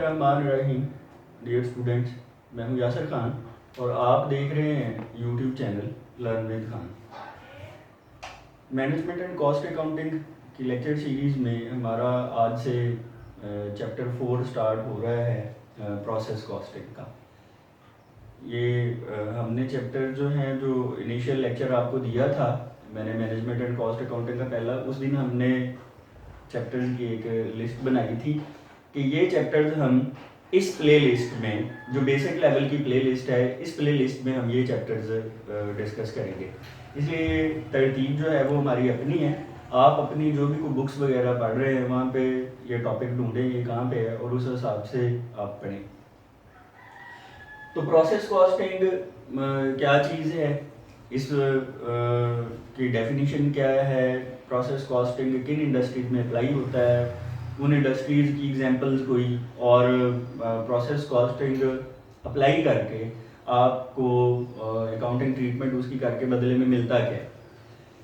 बिस्मिल्लाहिर्रहमानिर्रहीम। Dear students, मैं हूं यासिर खान और आप देख रहे हैं YouTube channel learn with Khan. Management and cost accounting की लेक्चर सीरीज़ में हमारा आज से चैप्टर 4 स्टार्ट हो रहा है प्रोसेस कॉस्टिंग का। ये हमने चैप्टर जो इनिशियल लेक्चर आपको दिया था, मैंने मैनेजमेंट एंड कॉस्ट अकाउंटिंग का पहला, उस दिन हमने चैप्टर्स की एक लिस्ट बनाई थी कि ये चैप्टर्स हम इस प्ले लिस्ट में, जो बेसिक लेवल की प्ले लिस्ट है, इस प्ले लिस्ट में हम ये चैप्टर्स डिस्कस करेंगे। इसलिए तरतीब जो है वो हमारी अपनी है। आप अपनी जो भी कोई बुक्स वगैरह पढ़ रहे हैं वहाँ पे ये टॉपिक ढूंढें ये कहाँ पे है और उस हिसाब से आप पढ़ें। तो प्रोसेस कॉस्टिंग क्या चीज़ है, इस की डेफिनेशन क्या है, प्रोसेस कॉस्टिंग किन इंडस्ट्रीज में अप्लाई होता है, उन इंडस्ट्रीज़ की एग्जांपल्स कोई, और प्रोसेस कॉस्टिंग अप्लाई करके आपको अकाउंटिंग ट्रीटमेंट उसकी करके बदले में मिलता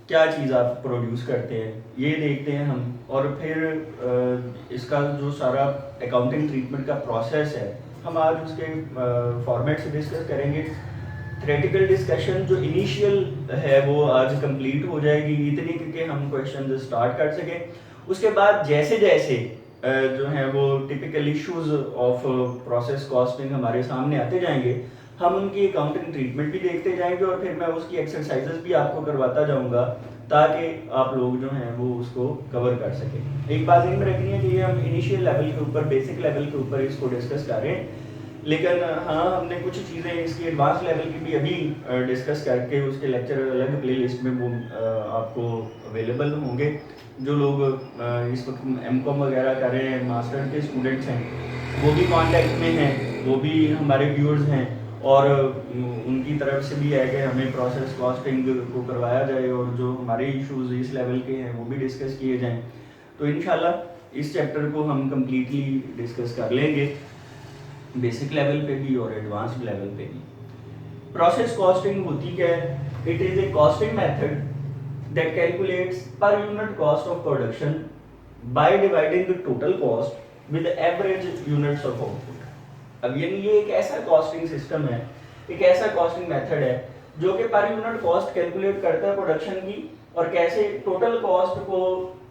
क्या चीज़ आप प्रोड्यूस करते हैं, ये देखते हैं हम। और फिर इसका जो सारा अकाउंटिंग ट्रीटमेंट का प्रोसेस है हम आज उसके फॉर्मेट से डिस्कस करेंगे। थ्योरेटिकल डिस्कशन जो इनिशियल है वो आज कंप्लीट हो जाएगी, इतनी कि हम क्वेश्चन स्टार्ट कर सकें। उसके बाद जैसे जैसे जो है वो typical issues of process costing हमारे सामने आते जाएंगे, हम उनकी अकाउंटिंग ट्रीटमेंट भी देखते जाएंगे और फिर मैं उसकी एक्सरसाइजेस भी आपको करवाता जाऊंगा ताकि आप लोग जो हैं वो उसको कवर कर सकें। एक बात इन में रखनी है कि ये हम इनिशियल लेवल के ऊपर, बेसिक लेवल के ऊपर इसको डिस्कस कर रहे हैं, लेकिन हाँ हमने कुछ चीज़ें इसकी एडवांस लेवल की भी अभी डिस्कस करके उसके लेक्चर अलग प्ले लिस्ट में वो आपको अवेलेबल होंगे। जो लोग इस वक्त एमकॉम वगैरह कर रहे हैं, मास्टर के स्टूडेंट्स हैं, वो भी कांटेक्ट में हैं, वो भी हमारे व्यूअर्स हैं और उनकी तरफ से भी है कि हमें प्रोसेस कॉस्टिंग को करवाया जाए और जो हमारे इश्यूज इस लेवल के हैं वो भी डिस्कस किए जाएं। तो इंशाल्लाह इस चैप्टर को हम कम्प्लीटली डिस्कस कर लेंगे, बेसिक लेवल पे भी और एडवांस्ड लेवल पे भी। प्रोसेस कॉस्टिंग होती क्या है? It is a costing method that calculates पर unit cost of production by dividing the total cost with average units of output. अब यानी ये एक ऐसा कॉस्टिंग सिस्टम है, एक ऐसा कॉस्टिंग मेथड है जो कि पर यूनिट कॉस्ट कैलकुलेट करता है प्रोडक्शन की, और कैसे टोटल कॉस्ट को,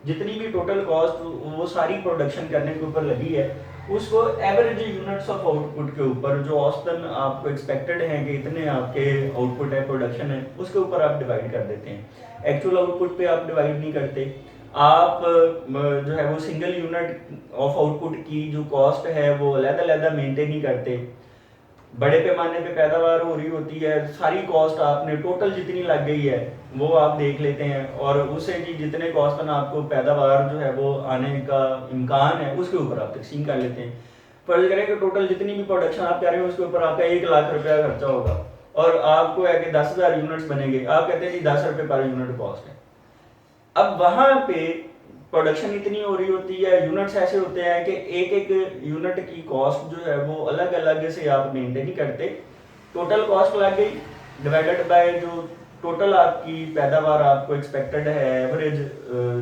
जितनी भी टोटल कॉस्ट वो सारी प्रोडक्शन करने के ऊपर लगी है, उसको एवरेज यूनिट्स ऑफ आउटपुट के ऊपर, जो औसतन आपको एक्सपेक्टेड है कि इतने आपके आउटपुट है, प्रोडक्शन है, उसके ऊपर आप डिवाइड कर देते हैं। एक्चुअल आउटपुट पे आप डिवाइड नहीं करते। आप जो है वो सिंगल यूनिट ऑफ आउटपुट की जो कॉस्ट है वो अलग-अलग मेंटेन नहीं करते। बड़े पैमाने पे पैदावार हो रही होती है, सारी कॉस्ट आपने टोटल जितनी लग गई है वो आप देख लेते हैं और उससे जी जितने कॉस्ट ना आपको पैदावार जो है वो आने का इम्कान है उसके ऊपर आप तकसीम कर लेते हैं। फर्ज करें कि टोटल जितनी भी प्रोडक्शन आप कर रहे हो उसके ऊपर आपका 1 लाख रुपया खर्चा होगा और आपको है कि 10,000 यूनिट्स बनेंगे, आप कहते हैं जी 10 रुपये पर यूनिट कॉस्ट है। अब वहां पे प्रोडक्शन इतनी हो रही होती है, यूनिट्स ऐसे होते हैं कि एक एक यूनिट की कॉस्ट जो है वो अलग अलग से आप मेंटेन नहीं करते। टोटल कॉस्ट लग गई डिवाइडेड बाय जो टोटल आपकी पैदावार आपको एक्सपेक्टेड है, एवरेज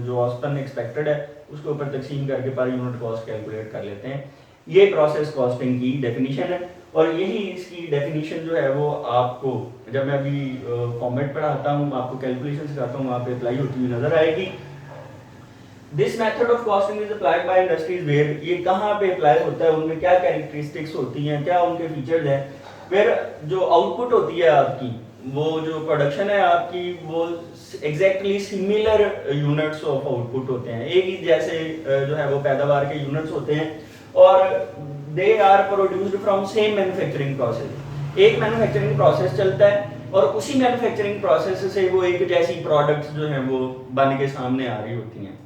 जो औसतन एक्सपेक्टेड है, उसके ऊपर तकसीम करके पर यूनिट कॉस्ट कैलकुलेट कर लेते हैं। ये प्रोसेस कॉस्टिंग की डेफिनेशन है और यही इसकी डेफिनेशन जो है वो आपको जब मैं अभी फॉर्मेट पढ़ाता हूँ, आपको कैलकुलेशन सिखाता हूँ, वहाँ पे अप्लाई होती हुई नजर आएगी। This method of costing is applied by industries where, ये कहाँ पे अप्लाई होता है, उनमें क्या कैरेक्टरिस्टिक्स होती हैं, क्या उनके फीचर्स हैं। फिर जो आउटपुट होती है आपकी, वो जो प्रोडक्शन है आपकी, वो exactly similar units of output होते हैं, एक ही जैसे जो है वो पैदावार के यूनिट्स होते हैं और they are produced from same manufacturing process. एक मैन्युफैक्चरिंग प्रोसेस चलता है और उसी मैन्युफैक्चरिंग प्रोसेस से वो एक जैसी प्रोडक्ट्स जो हैं वो बन के सामने आ रही होती हैं।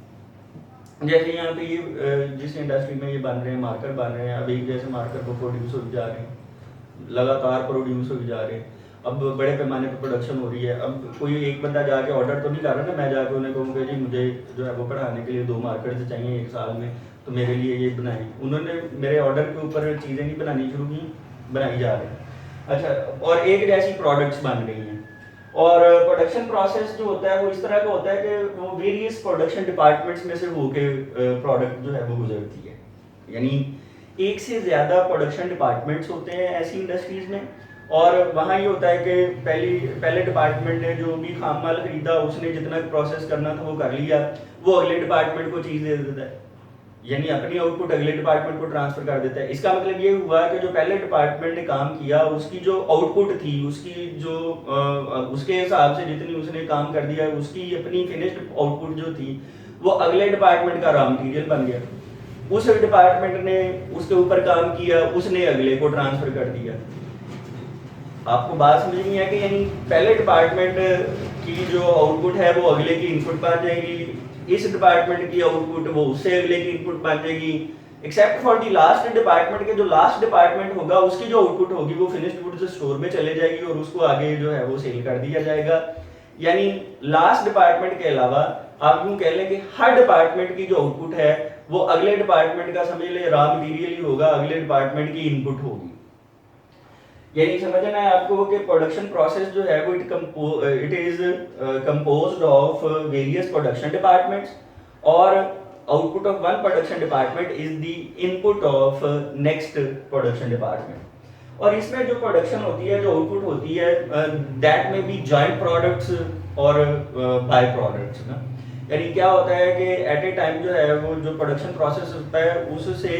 जैसे यहाँ पे ये जिस इंडस्ट्री में ये बन रहे हैं, मार्कर बन रहे हैं, अब एक जैसे मार्कर को प्रोड्यूस हो जा रहे हैं, लगातार प्रोड्यूस हो जा रहे हैं, अब बड़े पैमाने पर प्रोडक्शन हो रही है। अब कोई एक बंदा जाके ऑर्डर तो नहीं कर रहा ना, मैं जाके उन्हें कहूँगा जी मुझे जो है वो पढ़ाने के लिए 2 मार्कर चाहिए 1 साल में, तो मेरे लिए ये बनाई। उन्होंने मेरे ऑर्डर के ऊपर चीज़ें नहीं बनानी शुरू की, बनाई जा रही हैं। अच्छा, और एक जैसी प्रोडक्ट्स बन रही हैं और प्रोडक्शन प्रोसेस जो होता है वो इस तरह का होता है कि वो वेरियस प्रोडक्शन डिपार्टमेंट्स में से होके प्रोडक्ट जो है वो गुजरती है। यानी एक से ज़्यादा प्रोडक्शन डिपार्टमेंट्स होते हैं ऐसी इंडस्ट्रीज़ में, और वहाँ ये होता है कि पहले डिपार्टमेंट ने जो भी खाम माल खरीदा उसने जितना प्रोसेस करना था वो कर लिया, वो अगले डिपार्टमेंट को चीज़ दे देता है, यानी अपनी आउटपुट अगले डिपार्टमेंट को ट्रांसफर कर देता है। इसका मतलब ये हुआ कि जो पहले डिपार्टमेंट ने काम किया उसकी जो आउटपुट थी, उसकी जो उसके हिसाब से जितनी उसने काम कर दिया, उसकी अपनी फिनिश्ड आउटपुट जो थी वो अगले डिपार्टमेंट का रॉ मटीरियल बन गया। उस डिपार्टमेंट ने उसके ऊपर काम किया, उसने अगले को ट्रांसफर कर दिया। आपको बात समझ नहीं है कि यानी पहले डिपार्टमेंट की जो आउटपुट है वो अगले की इनपुट बन जाएगी, इस डिपार्टमेंट की आउटपुट वो उससे अगले की इनपुट बन जाएगी, except for the last department के जो लास्ट डिपार्टमेंट होगा उसकी जो आउटपुट होगी वो फिनिश्ड गुड्स स्टोर में चले जाएगी और उसको आगे जो है वो सेल कर दिया जाएगा। यानी लास्ट डिपार्टमेंट के अलावा आप यूं कह लें कि हर डिपार्टमेंट की जो आउटपुट है वो अगले डिपार्टमेंट का समझ ले रॉ मटेरियल ही होगा, अगले डिपार्टमेंट की इनपुट होगी। यानी समझना है आपको कि प्रोडक्शन प्रोसेस जो है वो it is composed of various production departments, और output of one production department is the input of next production department. और इसमें जो प्रोडक्शन होती है, जो आउटपुट होती है, दैट में बी जॉइंट प्रोडक्ट्स और बाय प्रोडक्ट्स ना। यानी क्या होता है कि एट ए टाइम जो है वो जो प्रोडक्शन प्रोसेस होता है उससे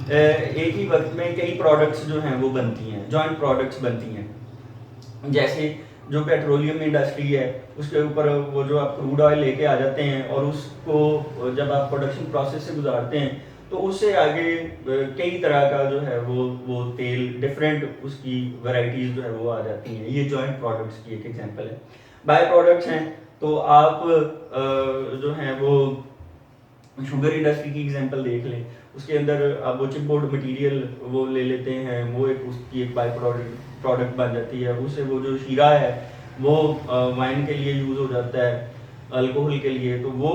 एक ही वक्त में कई प्रोडक्ट्स जो हैं वो बनती हैं, जॉइंट प्रोडक्ट्स बनती हैं। जैसे जो पेट्रोलियम इंडस्ट्री है उसके ऊपर वो जो आप क्रूड ऑयल लेके आ जाते हैं और उसको जब आप प्रोडक्शन प्रोसेस से गुजारते हैं तो उससे आगे कई तरह का जो है वो तेल डिफरेंट उसकी वैरायटीज जो है वो आ जाती हैं। ये जॉइंट प्रोडक्ट्स की एक एग्जांपल है। बाय प्रोडक्ट्स हैं तो आप जो हैं वो शुगर इंडस्ट्री की एग्जांपल देख लें, उसके अंदर आप वो चिपबोर्ड मटेरियल वो ले लेते हैं, वो एक उसकी एक बाय प्रोडक्ट बन जाती है। उससे वो जो शीरा है वो वाइन के लिए यूज़ हो जाता है, अल्कोहल के लिए, तो वो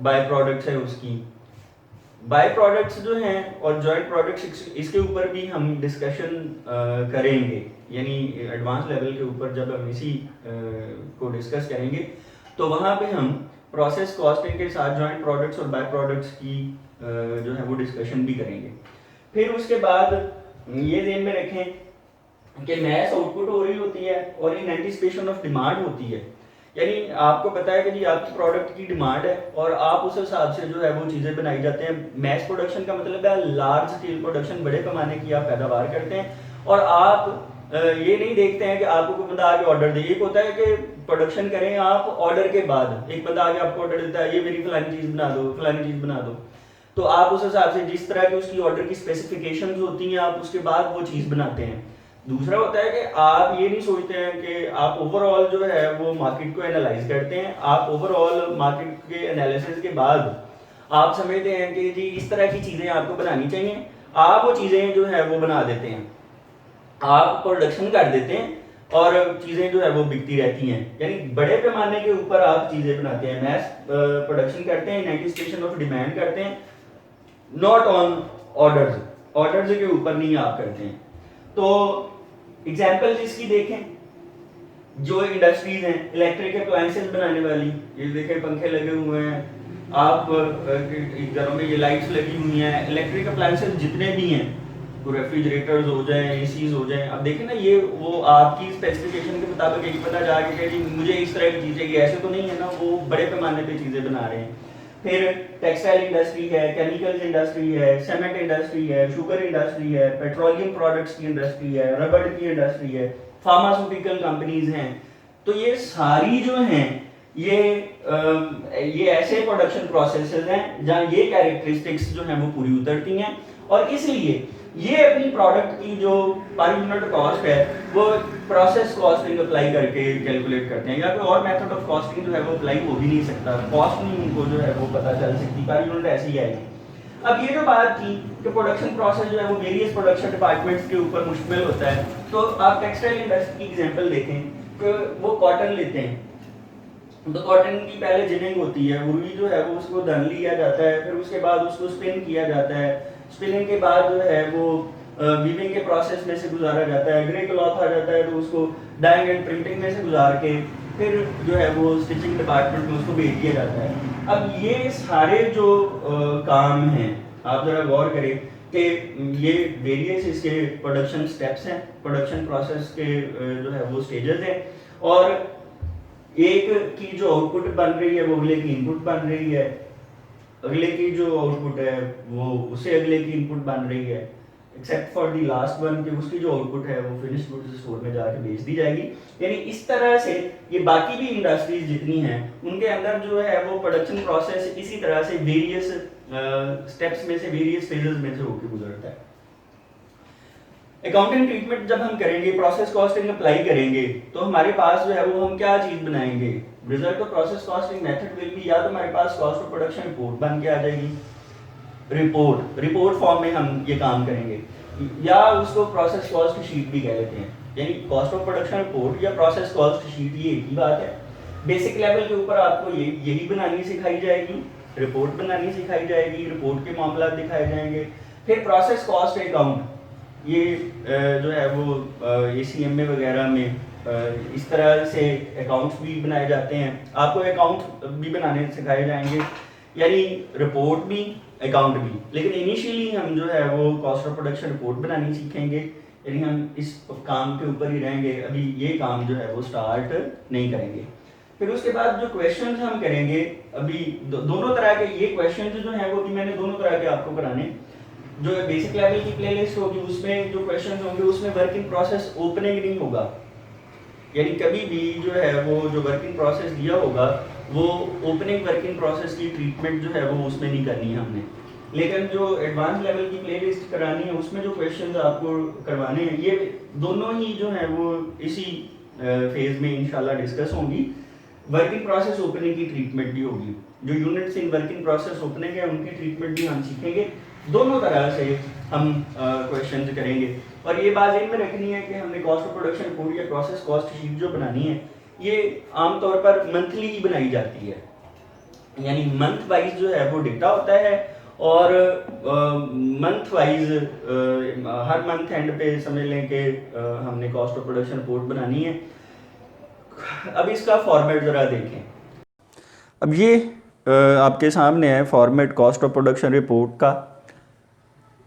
बाय प्रोडक्ट्स है उसकी। बाय प्रोडक्ट्स जो हैं और जॉइंट प्रोडक्ट्स, इसके ऊपर भी हम डिस्कशन करेंगे, यानी एडवांस लेवल के ऊपर जब हम इसी को डिस्कस करेंगे तो वहाँ पे हम प्रोसेस कॉस्टिंग के साथ जॉइंट प्रोडक्ट्स और बाय प्रोडक्ट्स की जो है वो डिस्कशन भी करेंगे। फिर उसके बाद ये ध्यान में रखें कि मैस आउटपुट हो रही होती है और इन एंटीसिपेशन ऑफ डिमांड होती है। यानी आपको पता है कि जी आपकी प्रोडक्ट की डिमांड है और आप उस हिसाब से जो है वो चीज़ें बनाई जाते हैं। मैस प्रोडक्शन का मतलब है लार्ज स्केल प्रोडक्शन, बड़े पैमाने की आप पैदावार करते हैं और आप ये नहीं देखते हैं कि आपको कोई बंदा आगे ऑर्डर दे। एक होता है कि प्रोडक्शन करें आप ऑर्डर के बाद, एक बंदा आगे आपको ऑर्डर देता है ये मेरी फलानी चीज़ बना दो, फलानी चीज़ बना दो, तो आप उस हिसाब से जिस तरह की उसकी ऑर्डर की स्पेसिफिकेशंस होती हैं आप उसके बाद वो चीज़ बनाते हैं। दूसरा होता है कि आप ये नहीं सोचते हैं कि आप ओवरऑल जो है वो मार्केट को एनालाइज करते हैं। आप ओवरऑल मार्केट के एनालिसिस के बाद आप समझते हैं कि जी इस तरह की चीज़ें आपको बनानी चाहिए, आप वो चीज़ें जो है वो बना देते हैं, आप प्रोडक्शन कर देते हैं और चीज़ें जो है वो बिकती रहती हैं। यानी बड़े पैमाने के ऊपर आप चीज़ें बनाते हैं, मैस प्रोडक्शन करते हैं, इन एंटीसिपेशन ऑफ डिमांड करते हैं, नॉट ऑन ऑर्डर्स के ऊपर नहीं आप करते हैं। तो एग्जाम्पल्स इसकी देखें, जो इंडस्ट्रीज हैं इलेक्ट्रिक अप्लायंसेस बनाने वाली, ये देखें पंखे लगे हुए हैं, आप घरों में ये लाइट्स लगी हुई हैं, इलेक्ट्रिक अप्लायंसेस जितने भी हैं, रेफ्रिजरेटर्स हो जाएं, एसीज हो जाएं, अब देखें ना ये वो आपकी स्पेसिफिकेशन के मुताबिक एक पता जाके कि जी मुझे इस तरह की चीज़ें, ऐसे तो नहीं है ना, वो बड़े पैमाने पे चीज़ें बना रहे हैं। फिर टेक्सटाइल इंडस्ट्री है, केमिकल्स इंडस्ट्री है, सीमेंट इंडस्ट्री है, शुगर इंडस्ट्री है, पेट्रोलियम प्रोडक्ट्स की इंडस्ट्री है, रबड़ की इंडस्ट्री है, फार्मास्यूटिकल कंपनीज हैं। तो ये सारी जो हैं ये ऐसे प्रोडक्शन प्रोसेसेस हैं जहाँ ये कैरेक्टरिस्टिक्स जो हैं वो पूरी उतरती हैं और इसलिए ये अपनी प्रोडक्ट की जो पर यूनिट कॉस्ट है वो प्रोसेस कॉस्टिंग अप्लाई करके कैलकुलेट करते हैं, या कोई और मेथड ऑफ कॉस्टिंग जो है वो अप्लाई हो भी नहीं सकता, कॉस्ट नहीं उनको जो है वो पता चल सकती, पर यूनिट ऐसी ही आएगी। अब ये जो बात थी कि प्रोडक्शन प्रोसेस जो है वो वेरियस प्रोडक्शन डिपार्टमेंट्स के ऊपर मुश्तमिल होता है, तो आप टेक्सटाइल इंडस्ट्री की एग्जांपल देखें कि वो कॉटन लेते हैं, तो कॉटन की पहले जिनिंग होती है, रुई जो है वो उसको धन लिया जाता है, फिर उसके बाद उसको स्पिन किया जाता है, स्पिनिंग के बाद जो है वो वीविंग के प्रोसेस में से गुजारा जाता है, ग्रे क्लॉथ आ जाता है तो उसको डाइंग एंड प्रिंटिंग में से गुजार के फिर जो है वो स्टिचिंग डिपार्टमेंट में उसको भेज दिया जाता है। अब ये सारे जो काम हैं आप जरा गौर करें कि ये वेरियस इसके प्रोडक्शन स्टेप्स हैं, प्रोडक्शन प्रोसेस के जो है वो स्टेजेस हैं, और एक की जो आउटपुट बन रही है वो अगले की इनपुट बन रही है, अगले की जो आउटपुट है वो उससे अगले की इनपुट बन रही है, except for the last one कि उसकी जो आउटपुट है वो फिनिश गुड्स स्टोर में जाके बेच दी जाएगी। यानी इस तरह से ये बाकी भी इंडस्ट्रीज जितनी हैं उनके अंदर जो है वो प्रोडक्शन प्रोसेस इसी तरह से वेरियस स्टेप्स में से, वेरियस फेजेस में से होकर गुजरता है। अकाउंटिंग ट्रीटमेंट जब हम करेंगे, प्रोसेस कॉस्टिंग अप्लाई करेंगे, तो हमारे पास जो है वो हम क्या चीज बनाएंगे, result of process costing method will be, या तो हमारे पास कॉस्ट ऑफ प्रोडक्शन रिपोर्ट बन के आ जाएगी, रिपोर्ट फॉर्म में हम ये काम करेंगे, या उसको प्रोसेस कॉस्ट शीट भी कह लेते हैं। यानी कॉस्ट ऑफ प्रोडक्शन रिपोर्ट या प्रोसेस कॉस्ट शीट ये एक ही बात है। बेसिक लेवल के ऊपर आपको यही बनानी सिखाई जाएगी, रिपोर्ट बनानी सिखाई जाएगी, रिपोर्ट के मामला दिखाए जाएंगे। फिर प्रोसेस कॉस्ट अकाउंट, ये जो है वो ACMA वगैरह में इस तरह से अकाउंट्स भी बनाए जाते हैं, आपको अकाउंट भी बनाने सिखाए जाएंगे, यानी रिपोर्ट भी अकाउंट भी। लेकिन इनिशियली हम जो है वो कॉस्ट ऑफ प्रोडक्शन रिपोर्ट बनानी सीखेंगे, यानी हम इस काम के ऊपर ही रहेंगे, अभी ये काम जो है वो स्टार्ट नहीं करेंगे। फिर उसके बाद जो क्वेश्चंस हम करेंगे, अभी दोनों तरह के ये क्वेश्चंस जो हैं वो भी मैंने दोनों तरह के आपको कराने। जो बेसिक लेवल की प्लेलिस्ट होगी उसमें जो क्वेश्चंस होंगे उसमें वर्किंग प्रोसेस ओपनिंग नहीं होगा, यानी कभी भी जो है वो जो वर्किंग प्रोसेस दिया होगा वो ओपनिंग वर्किंग प्रोसेस की ट्रीटमेंट जो है वो उसमें नहीं करनी है हमने। लेकिन जो एडवांस लेवल की प्लेलिस्ट करानी है उसमें जो क्वेश्चंस आपको करवाने हैं ये दोनों ही जो है वो इसी फेज में इंशाल्लाह डिस्कस होंगी। वर्किंग प्रोसेस ओपनिंग की ट्रीटमेंट भी होगी, जो units in working process opening है उनकी ट्रीटमेंट भी हम सीखेंगे। दोनों तरह से हम क्वेश्चन करेंगे, और ये बात इन में रखनी है कि हमने कॉस्ट ऑफ प्रोडक्शन रिपोर्ट या प्रोसेस कॉस्ट शीट जो बनानी है ये आमतौर पर मंथली ही बनाई जाती है, यानी मंथ वाइज जो है वो डेटा होता है, और month wise her month and पे समझ लें कि हमने कॉस्ट ऑफ प्रोडक्शन रिपोर्ट बनानी है। अब इसका फॉर्मेट ज़रा देखें। अब ये आपके सामने है format cost of production report का।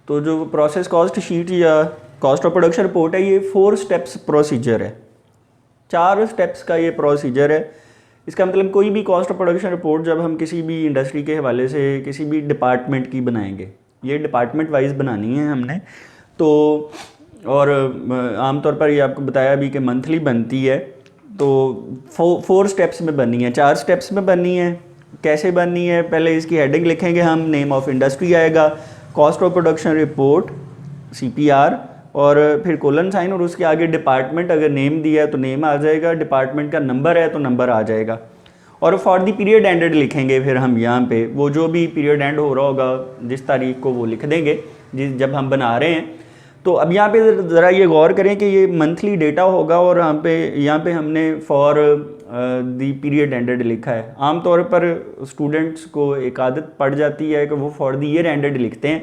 तो जो प्रोसेस कॉस्ट शीट या कॉस्ट ऑफ प्रोडक्शन रिपोर्ट है ये 4 स्टेप्स प्रोसीजर है, 4 स्टेप्स का ये प्रोसीजर है। इसका मतलब कोई भी कॉस्ट ऑफ प्रोडक्शन रिपोर्ट जब हम किसी भी इंडस्ट्री के हवाले से किसी भी डिपार्टमेंट की बनाएंगे, ये डिपार्टमेंट वाइज बनानी है हमने, तो और आमतौर पर ये आपको बताया भी कि मंथली बनती है, तो 4 स्टेप्स में बननी है, 4 स्टेप्स में बननी है। कैसे बननी है, पहले इसकी हेडिंग लिखेंगे हम, नेम ऑफ इंडस्ट्री आएगा, cost of production report CPR, और फिर कोलन साइन, और उसके आगे डिपार्टमेंट अगर नेम दिया है तो नेम आ जाएगा, डिपार्टमेंट का नंबर है तो नंबर आ जाएगा, और फॉर द पीरियड एंडेड लिखेंगे। फिर हम यहाँ पे वो जो भी पीरियड एंड हो रहा होगा जिस तारीख को वो लिख देंगे जब हम बना रहे हैं। तो अब यहाँ पे ज़रा ये गौर करें कि ये मंथली डेटा होगा, और यहाँ पे हमने फॉर दी पीरियड एंडेड लिखा है। आमतौर पर स्टूडेंट्स को एक आदत पड़ जाती है कि वो फॉर द ईयर एंडेड लिखते हैं।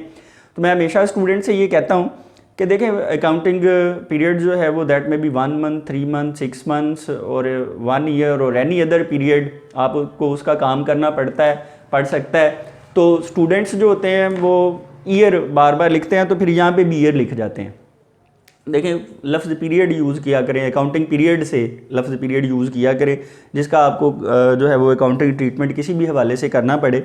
तो मैं हमेशा स्टूडेंट से ये कहता हूँ कि देखें अकाउंटिंग पीरियड जो है वो दैट में भी 1 मंथ, 3 मंथ, 6 मंथ्स और 1 ईयर और एनी अदर पीरियड आपको उसका काम करना पड़ सकता है। तो स्टूडेंट्स जो होते हैं वो ईयर बार बार लिखते हैं, तो फिर यहाँ पे भी ईयर लिख जाते हैं। देखें लफ्ज़ पीरियड यूज़ किया करें, अकाउंटिंग पीरियड से लफ्ज़ पीरियड यूज़ किया करें, जिसका आपको जो है वो अकाउंटिंग ट्रीटमेंट किसी भी हवाले से करना पड़े,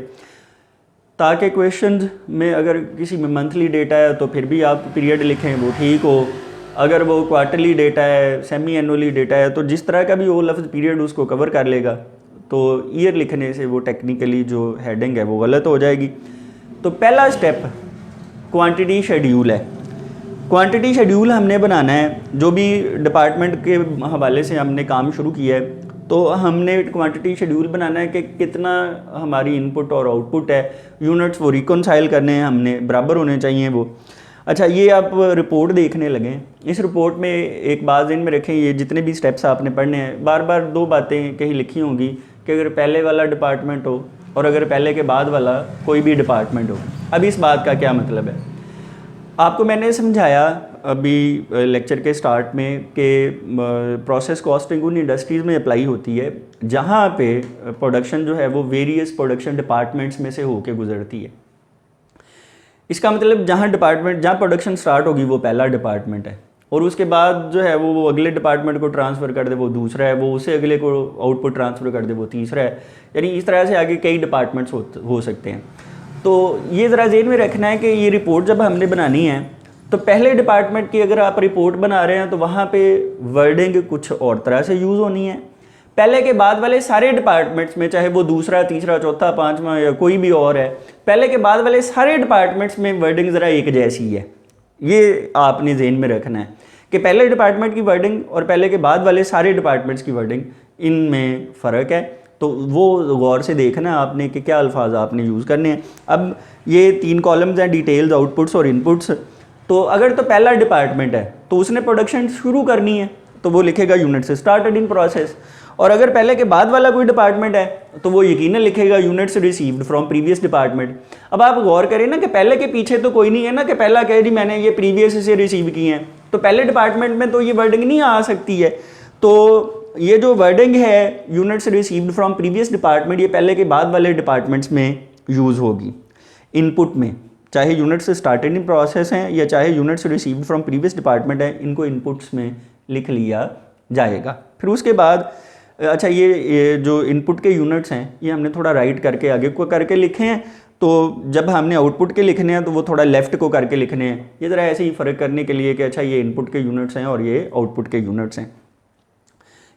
ताकि क्वेश्चन में अगर किसी में मंथली डेटा है तो फिर भी आप पीरियड लिखें वो ठीक हो, अगर वो क्वार्टरली डेटा है, सेमी एनुअली डेटा है, तो जिस तरह का भी वो लफ्ज़ पीरियड उसको कवर कर लेगा, तो ईयर लिखने से वो टेक्निकली जो हेडिंग है वो गलत हो जाएगी। तो पहला स्टेप क्वांटिटी शेड्यूल है। क्वांटिटी शेड्यूल हमने बनाना है, जो भी डिपार्टमेंट के हवाले से हमने काम शुरू किया है तो हमने क्वांटिटी शेड्यूल बनाना है कि कितना हमारी इनपुट और आउटपुट है, यूनिट्स वो रिकॉन्साइल करने हैं, हमने बराबर होने चाहिए वो। अच्छा, ये आप रिपोर्ट देखने लगें, इस रिपोर्ट में एक बात ध्यान में रखें, ये जितने भी स्टेप्स आपने पढ़ने हैं, बार बार 2 बातें कहीं लिखी होंगी कि अगर पहले वाला डिपार्टमेंट हो और अगर पहले के बाद वाला कोई भी डिपार्टमेंट हो। अब इस बात का क्या मतलब है, आपको मैंने समझाया अभी लेक्चर के स्टार्ट में कि प्रोसेस कॉस्टिंग उन इंडस्ट्रीज़ में अप्लाई होती है जहाँ पे प्रोडक्शन जो है वो वेरियस प्रोडक्शन डिपार्टमेंट्स में से होके गुजरती है। इसका मतलब जहाँ डिपार्टमेंट, जहाँ प्रोडक्शन स्टार्ट होगी वो पहला डिपार्टमेंट है, और उसके बाद जो है वो अगले डिपार्टमेंट को ट्रांसफ़र कर दे वो दूसरा है, वो उसे अगले को आउटपुट ट्रांसफ़र कर दे वो तीसरा है। यानी इस तरह से आगे कई डिपार्टमेंट्स हो सकते हैं। तो ये ज़रा ज़हन में रखना है कि ये रिपोर्ट जब हमने बनानी है तो पहले डिपार्टमेंट की अगर आप रिपोर्ट बना रहे हैं तो वहाँ पे वर्डिंग कुछ और तरह से यूज़ होनी है। पहले के बाद वाले सारे डिपार्टमेंट्स में, चाहे वो दूसरा, तीसरा, चौथा, पांचवा या कोई भी और है, पहले के बाद वाले सारे डिपार्टमेंट्स में वर्डिंग ज़रा एक जैसी है। ये आपने ज़हन में रखना है कि पहले डिपार्टमेंट की वर्डिंग और पहले के बाद वाले सारे डिपार्टमेंट्स की वर्डिंग, इनमें फ़र्क है। तो वो गौर से देखना है आपने कि क्या अल्फाज आपने यूज़ करने हैं। अब ये 3 कॉलम्स हैं, डिटेल्स, आउटपुट्स और इनपुट्स। तो अगर तो पहला डिपार्टमेंट है तो उसने प्रोडक्शन शुरू करनी है तो वो लिखेगा यूनिट से स्टार्टेड इन प्रोसेस, और अगर पहले के बाद वाला कोई डिपार्टमेंट है तो वो यकीनन लिखेगा units received from previous department. अब आप गौर करें ना कि पहले के पीछे तो कोई नहीं है ना कि पहला कहे जी मैंने ये प्रीवियस से रिसीव किए हैं, तो पहले डिपार्टमेंट में तो ये वर्डिंग नहीं आ सकती है। तो ये जो वर्डिंग है units received from previous department, ये पहले के बाद वाले डिपार्टमेंट्स में यूज़ होगी। इनपुट में चाहे यूनिट्स स्टार्टेड इन प्रोसेस हैं या चाहे units received from previous department है, इनको इनपुट्स में लिख लिया जाएगा। फिर उसके बाद अच्छा ये जो इनपुट के यूनिट्स हैं ये हमने थोड़ा राइट करके आगे को करके लिखे हैं, तो जब हमने आउटपुट के लिखने हैं तो वो थोड़ा लेफ़्ट को करके लिखने हैं। ये ज़रा ऐसे ही फ़र्क करने के लिए कि अच्छा ये इनपुट के यूनिट्स हैं और ये आउटपुट के यूनिट्स हैं।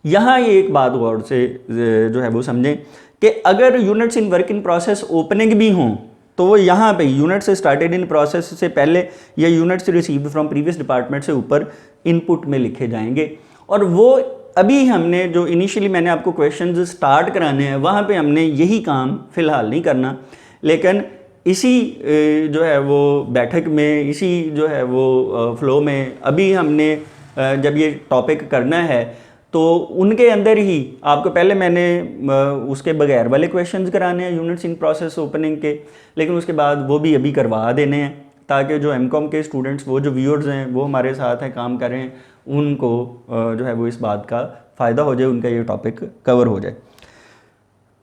यहाँ ये एक बात गौर से जो है वो समझें कि अगर units in work in process opening भी हों तो वो यहाँ पे यूनिट्स स्टार्टेड इन प्रोसेस से पहले या units received from previous department से ऊपर इनपुट में लिखे जाएंगे। और वो अभी हमने जो इनिशियली मैंने आपको क्वेश्चंस स्टार्ट कराने हैं वहाँ पे हमने यही काम फ़िलहाल नहीं करना, लेकिन इसी जो है वो बैठक में, इसी जो है वो फ्लो में अभी हमने जब ये टॉपिक करना है तो उनके अंदर ही आपको पहले मैंने उसके बगैर वाले क्वेश्चंस कराने हैं यूनिट्स इन प्रोसेस ओपनिंग के, लेकिन उसके बाद वो भी अभी करवा देने हैं ताकि जो एमकॉम के स्टूडेंट्स, वो जो व्यूअर्स हैं वो हमारे साथ हैं, काम कर रहे हैं, उनको जो है वो इस बात का फ़ायदा हो जाए, उनका ये टॉपिक कवर हो जाए।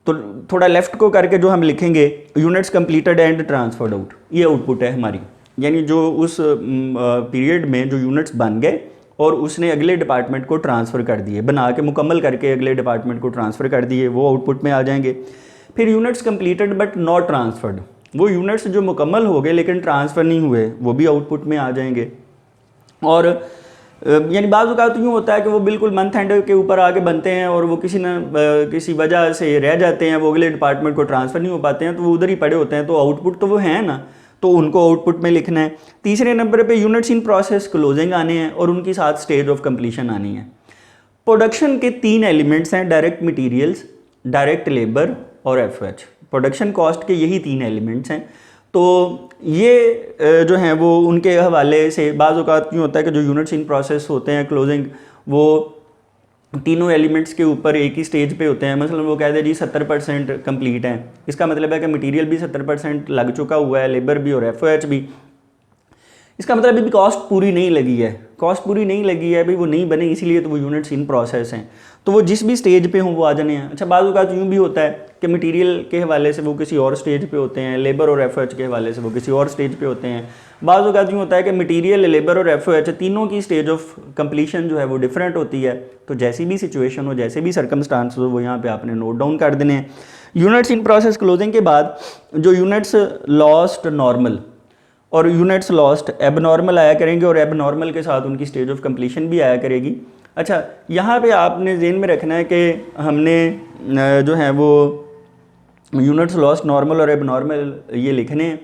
तो थोड़ा लेफ़्ट को करके जो हम लिखेंगे units completed and transferred out, ये आउटपुट है हमारी, यानी जो उस पीरियड में जो यूनिट्स बन गए और उसने अगले डिपार्टमेंट को ट्रांसफ़र कर दिए, बना के मुकम्मल करके अगले डिपार्टमेंट को ट्रांसफ़र कर दिए, वो आउटपुट में आ जाएंगे। फिर units completed but not transferred, वो यूनिट्स जो मुकम्मल हो गए लेकिन ट्रांसफ़र नहीं हुए, वो भी आउटपुट में आ जाएंगे। और यानी बाज़ औक़ात यूँ होता है कि वो बिल्कुल मंथ एंड के ऊपर आके बनते हैं और वो किसी वजह से रह जाते हैं, वो अगले डिपार्टमेंट को ट्रांसफ़र नहीं हो पाते हैं, तो वो उधर ही पड़े होते हैं, तो आउटपुट तो वो हैं ना, तो उनको आउटपुट में लिखना है। तीसरे नंबर पे यूनिट्स इन प्रोसेस क्लोजिंग आने हैं और उनकी साथ स्टेज ऑफ कंप्लीशन आनी है। प्रोडक्शन के 3 एलिमेंट्स हैं, डायरेक्ट मटीरियल्स, डायरेक्ट लेबर और एफएच। प्रोडक्शन कॉस्ट के यही 3 एलिमेंट्स हैं। तो ये जो हैं वो उनके हवाले से बाज़ औक़ात यूँ होता है कि जो यूनिट्स इन प्रोसेस होते हैं क्लोजिंग, वो तीनों एलिमेंट्स के ऊपर एक ही स्टेज पे होते हैं। मसलन वो कहते हैं जी 70% कंप्लीट हैं, इसका मतलब है कि मटेरियल भी 70% लग चुका हुआ है, लेबर भी और एफओएच भी। इसका मतलब अभी भी कॉस्ट पूरी नहीं लगी है, कॉस्ट पूरी नहीं लगी है, अभी वो नहीं बने, इसीलिए तो वो यूनिट्स इन प्रोसेस हैं। तो वो जिस भी स्टेज पे हों वो आ जाने हैं। अच्छा, बाज़ औक़ात यूँ भी होता है कि मटेरियल के हवाले से वो किसी और स्टेज पे होते हैं, लेबर और एफओएच के हवाले से वो किसी और स्टेज पे होते हैं। बाज़ औक़ात यूँ होता है कि मटेरियल, लेबर और एफओएच तीनों की स्टेज ऑफ कंप्लीशन जो है वो डिफरेंट होती है। तो जैसी भी सिचुएशन हो, जैसे भी सर्कमस्टांस हो, वो यहाँ पे आपने नोट डाउन कर देने हैं। यूनिट्स इन प्रोसेस क्लोजिंग के बाद जो यूनिट्स लॉस्ट नॉर्मल और यूनिट्स लॉस्ट एबनॉर्मल आया करेंगे और एबनॉर्मल के साथ उनकी स्टेज ऑफ कंप्लीशन भी आया करेगी। अच्छा, यहाँ पे आपने ज़हन में रखना है कि हमने जो है वो यूनिट्स लॉस्ट नॉर्मल और एबनॉर्मल ये लिखने हैं।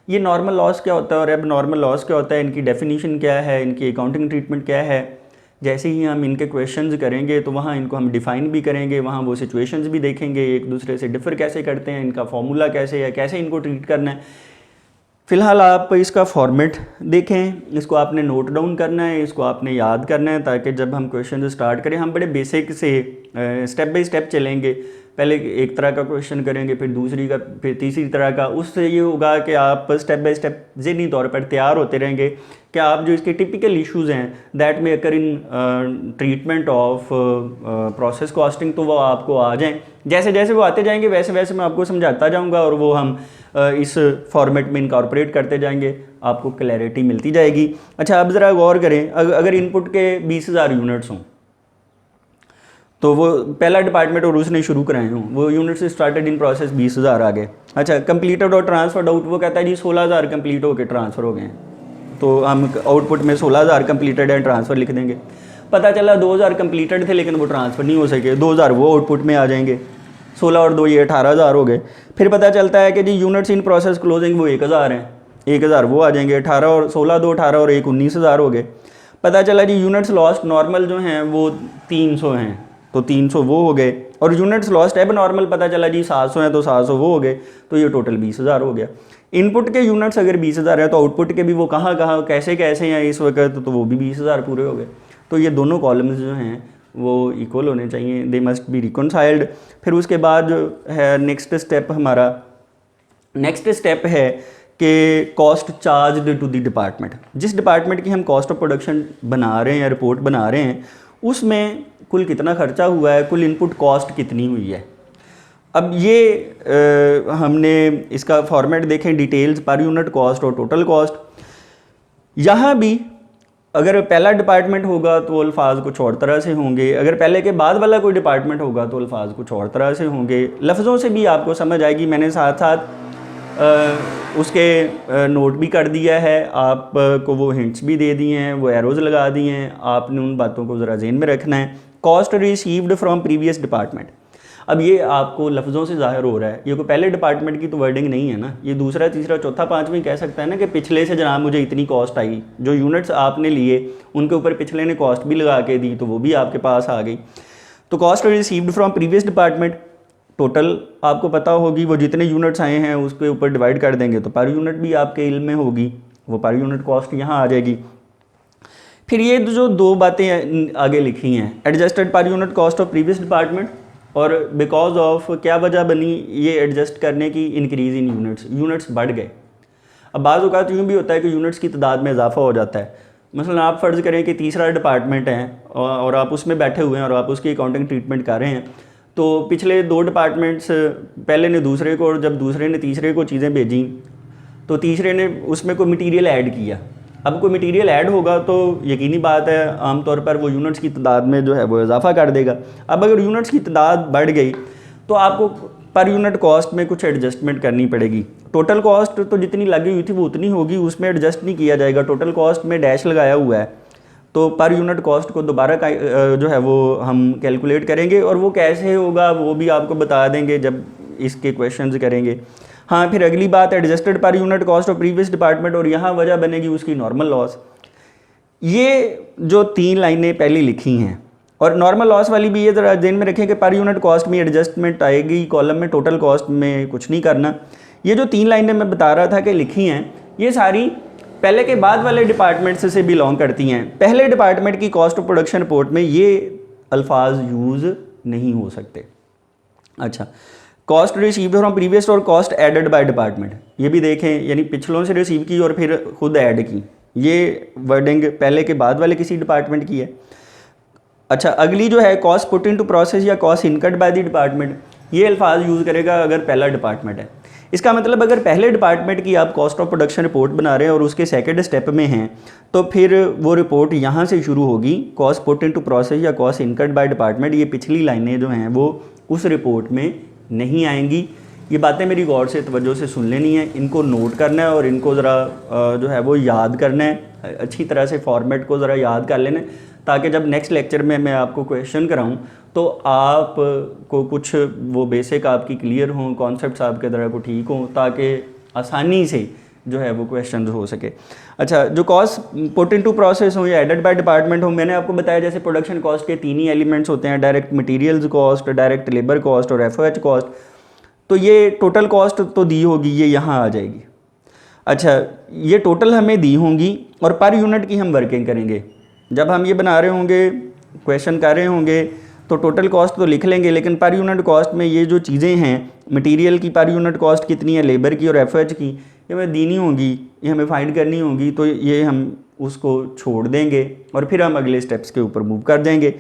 ये नॉर्मल लॉस क्या होता है और एबनॉर्मल लॉस क्या होता है, इनकी डेफिनीशन क्या है, इनकी अकाउंटिंग ट्रीटमेंट क्या है। जैसे ही हम इनके क्वेश्चंस करेंगे तो वहाँ इनको हम डिफ़ाइन भी करेंगे, वहाँ वो सिचुएशंस भी देखेंगे, एक दूसरे से डिफ़र कैसे करते हैं, इनका फॉर्मूला कैसे है, कैसे इनको ट्रीट करना है। फ़िलहाल आप इसका फॉर्मेट देखें, इसको आपने नोट डाउन करना है, इसको आपने याद करना है, ताकि जब हम क्वेश्चन स्टार्ट करें हम बड़े बेसिक से स्टेप बाय स्टेप चलेंगे पहले एक तरह का क्वेश्चन करेंगे, फिर दूसरी का, फिर तीसरी तरह का। उससे ये होगा कि आप स्टेप बाय स्टेप ज़हनी तौर पर तैयार होते रहेंगे कि आप जो इसके टिपिकल इश्यूज़ हैं दैट में occur in treatment of process costing, तो वो आपको आ जाएँ। जैसे जैसे वो आते जाएंगे वैसे वैसे मैं आपको समझाता जाऊँगा और वो हम इस फॉर्मेट में इनकॉर्पोरेट करते जाएंगे, आपको क्लैरिटी मिलती जाएगी। अच्छा, अब ज़रा गौर करें, अगर इनपुट के 20,000 यूनिट्स हों तो वो पहला डिपार्टमेंट और उसने शुरू कराए हों, वो यूनिट से स्टार्टेड इन प्रोसेस 20,000 आ गए। अच्छा, कंप्लीटेड और ट्रांसफर्ड आउट, वो कहता है जी 16,000 कंप्लीट होकर ट्रांसफ़र हो गए हैं, तो हम आउटपुट में 16,000 कंप्लीटेड एंड ट्रांसफ़र लिख देंगे। पता चला 2,000 कंप्लीटेड थे लेकिन वो ट्रांसफ़र नहीं हो सके, 2,000 वो आउटपुट में आ जाएंगे, 16 और 2 ये 18,000 हो गए। फिर पता चलता है कि जी यूनिट्स इन प्रोसेस क्लोजिंग वो 1,000 हैं, 1,000 वो आ जाएंगे, 18 और 16 2 18 और 1 19,000 हो गए। पता चला जी यूनिट्स लॉस्ट नॉर्मल जो हैं वो 300 हैं, तो 300 वो हो गए, और यूनिट्स लॉस्ट एब नॉर्मल पता चला जी 700 हैं, तो 700 वो हो गए, तो ये टोटल 20,000 हो गया। इनपुट के यूनिट्स अगर 20,000 है तो आउटपुट के भी वो कहाँ कहाँ कैसे कैसे हैं इस वक्त, तो वो भी 20,000 पूरे हो गए। तो ये दोनों कॉलम्स जो हैं वो इक्वल होने चाहिए, दे मस्ट बी रिकॉन्साइल्ड। फिर उसके बाद जो है नेक्स्ट स्टेप हमारा, नेक्स्ट स्टेप है कि cost charge to the department. जिस डिपार्टमेंट की हम कॉस्ट ऑफ प्रोडक्शन बना रहे हैं या रिपोर्ट बना रहे हैं उसमें कुल कितना खर्चा हुआ है, कुल इनपुट कॉस्ट कितनी हुई है। अब ये हमने इसका फॉर्मेट देखें, डिटेल्स, पर यूनिट कॉस्ट और टोटल कॉस्ट। यहाँ भी अगर पहला डिपार्टमेंट होगा तो अल्फाज कुछ और तरह से होंगे, अगर पहले के बाद वाला कोई डिपार्टमेंट होगा तो अल्फाज कुछ और तरह से होंगे। लफ्ज़ों से भी आपको समझ आएगी, मैंने साथ साथ उसके नोट भी कर दिया है, आपको वो हिंट्स भी दे दिए हैं, वो एरोज़ लगा दिए हैं, आपने उन बातों को ज़रा ज़हन में रखना है। Cost received from previous department, अब ये आपको लफ्ज़ों से ज़ाहिर हो रहा है, ये कोई पहले डिपार्टमेंट की तो वर्डिंग नहीं है ना, ये दूसरा तीसरा चौथा पाँचवीं कह सकता है ना कि पिछले से जनाब मुझे इतनी कॉस्ट आई, जो यूनिट्स आपने लिए उनके ऊपर पिछले ने कॉस्ट भी लगा के दी तो वो भी आपके पास आ गई। तो cost received from previous department, total आपको पता होगी, वो जितने यूनिट्स आए हैं उसके ऊपर डिवाइड कर देंगे तो पर यूनिट भी आपके इल्म में होगी, वो पर यूनिट कॉस्ट यहाँ आ जाएगी। फिर ये जो दो बातें आगे लिखी हैं, adjusted per unit cost of previous department, और बिकॉज ऑफ क्या वजह बनी ये एडजस्ट करने की, इंक्रीज़ इन यूनिट्स बढ़ गए। अब बाज़ औक़ात यूँ भी होता है कि यूनिट्स की तादाद में इजाफा हो जाता है। मसलन आप फ़र्ज़ करें कि तीसरा डिपार्टमेंट है और आप उसमें बैठे हुए हैं और आप उसकी अकाउंटिंग ट्रीटमेंट कर रहे हैं, तो पिछले दो डिपार्टमेंट्स, पहले ने दूसरे को और जब दूसरे ने तीसरे को चीज़ें भेजी तो तीसरे ने उसमें कोई मटीरियल ऐड किया। अब कोई मटीरियल ऐड होगा तो यकीनी बात है आमतौर पर वो यूनिट्स की तादाद में जो है वो इजाफा कर देगा। अब अगर यूनिट्स की तादाद बढ़ गई तो आपको पर यूनिट कॉस्ट में कुछ एडजस्टमेंट करनी पड़ेगी। टोटल कॉस्ट तो जितनी लगी हुई थी वो उतनी होगी, उसमें एडजस्ट नहीं किया जाएगा। टोटल कॉस्ट में डैश लगाया हुआ है तो पर यूनिट कॉस्ट को दोबारा जो है वो हम कैलकुलेट करेंगे, और वो कैसे होगा वो भी आपको बता देंगे जब इसके क्वेश्चंस करेंगे। हाँ, फिर अगली बात, adjusted per unit cost of previous department, और यहाँ वजह बनेगी उसकी नॉर्मल लॉस। ये जो तीन लाइनें पहली लिखी हैं, और नॉर्मल लॉस वाली भी ये ज़रा ध्यान में रखें कि पर यूनिट कॉस्ट में एडजस्टमेंट आएगी कॉलम में, टोटल कॉस्ट में कुछ नहीं करना। ये जो तीन लाइनें मैं बता रहा था कि लिखी हैं, ये सारी पहले के बाद वाले डिपार्टमेंट से बिलोंग करती हैं। पहले डिपार्टमेंट की कॉस्ट ऑफ प्रोडक्शन रिपोर्ट में ये अल्फाज यूज़ नहीं हो सकते। अच्छा, कॉस्ट रिसीव्ड फ्रॉम प्रीवियस और कॉस्ट एडेड बाय डिपार्टमेंट, ये भी देखें, यानी पिछलों से रिसीव की और फिर खुद ऐड की, ये वर्डिंग पहले के बाद वाले किसी डिपार्टमेंट की है। अच्छा, अगली जो है cost put into process या cost incurred by the department, ये अल्फाज यूज़ करेगा अगर पहला डिपार्टमेंट है। इसका मतलब अगर पहले डिपार्टमेंट की आप कॉस्ट ऑफ प्रोडक्शन रिपोर्ट बना रहे हैं और उसके सेकंड स्टेप में हैं तो फिर वो रिपोर्ट यहाँ से शुरू होगी, cost put into process या कॉस्ट इनकर्ड बाय डिपार्टमेंट। ये पिछली लाइनें जो हैं वो उस रिपोर्ट में नहीं आएंगी। ये बातें मेरी गौर से तवज्जो से सुन लेनी है, इनको नोट करना है और इनको ज़रा जो है वो याद करना है, अच्छी तरह से फॉर्मेट को ज़रा याद कर लेना है ताकि जब नेक्स्ट लेक्चर में मैं आपको क्वेश्चन कराऊं तो आप को कुछ वो बेसिक आपकी क्लियर हों, कॉन्सेप्ट्स आपके ज़रा को ठीक हों, ताकि आसानी से जो है वो क्वेश्चन हो सके। अच्छा, जो कॉस्ट पुट इनटू प्रोसेस हो या एडेड बाय डिपार्टमेंट हो, मैंने आपको बताया जैसे प्रोडक्शन कॉस्ट के तीन ही एलिमेंट्स होते हैं, direct materials cost, direct labour cost और एफओएच कॉस्ट। तो ये टोटल कॉस्ट तो दी होगी, ये यहाँ आ जाएगी। अच्छा, ये टोटल हमें दी होंगी और पर यूनिट की हम वर्किंग करेंगे। जब हम ये बना रहे होंगे, क्वेश्चन कर रहे होंगे तो टोटल कॉस्ट तो लिख लेंगे, लेकिन पर यूनिट कॉस्ट में ये जो चीज़ें हैं, मटेरियल की पर यूनिट कॉस्ट कितनी है, लेबर की और एफएच की, ये हमें देनी होगी, ये हमें फाइंड करनी होगी, तो ये हम उसको छोड़ देंगे और फिर हम अगले स्टेप्स के ऊपर मूव कर जाएंगे।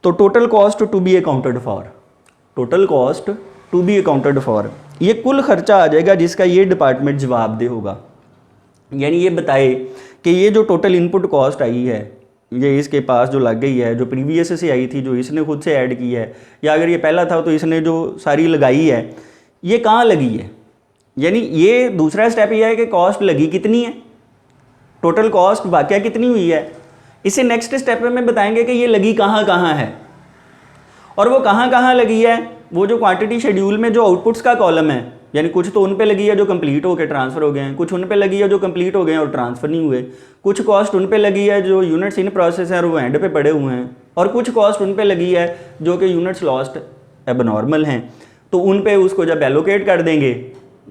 तो total cost to be accounted for, total cost to be accounted for, ये कुल खर्चा आ जाएगा जिसका ये डिपार्टमेंट जवाबदेह होगा। यानी ये बताए कि ये जो टोटल इनपुट कॉस्ट आई है, ये इसके पास जो लग गई है, जो प्रीवियस से आई थी, जो इसने खुद से ऐड की है, या अगर ये पहला था तो इसने जो सारी लगाई है, ये कहाँ लगी है। यानी ये दूसरा स्टेप ये है कि कॉस्ट लगी कितनी है, टोटल कॉस्ट वाकया कितनी हुई है। इसे नेक्स्ट स्टेप में बताएंगे कि ये लगी कहाँ कहाँ है, और वो कहाँ कहाँ लगी है। वो जो क्वांटिटी शेड्यूल में जो आउटपुट्स का कॉलम है, यानी कुछ तो उन पे लगी है जो कंप्लीट होकर ट्रांसफ़र हो गए हैं, कुछ उन पे लगी है जो कंप्लीट हो गए हैं और ट्रांसफ़र नहीं हुए, कुछ कॉस्ट उन पे लगी है जो यूनिट्स इन प्रोसेस हैं और वो एंड पे पड़े हुए हैं, और कुछ कॉस्ट उन पे लगी है जो कि यूनिट्स लॉस्ट एबनॉर्मल हैं। तो उन पे उसको जब एलोकेट कर देंगे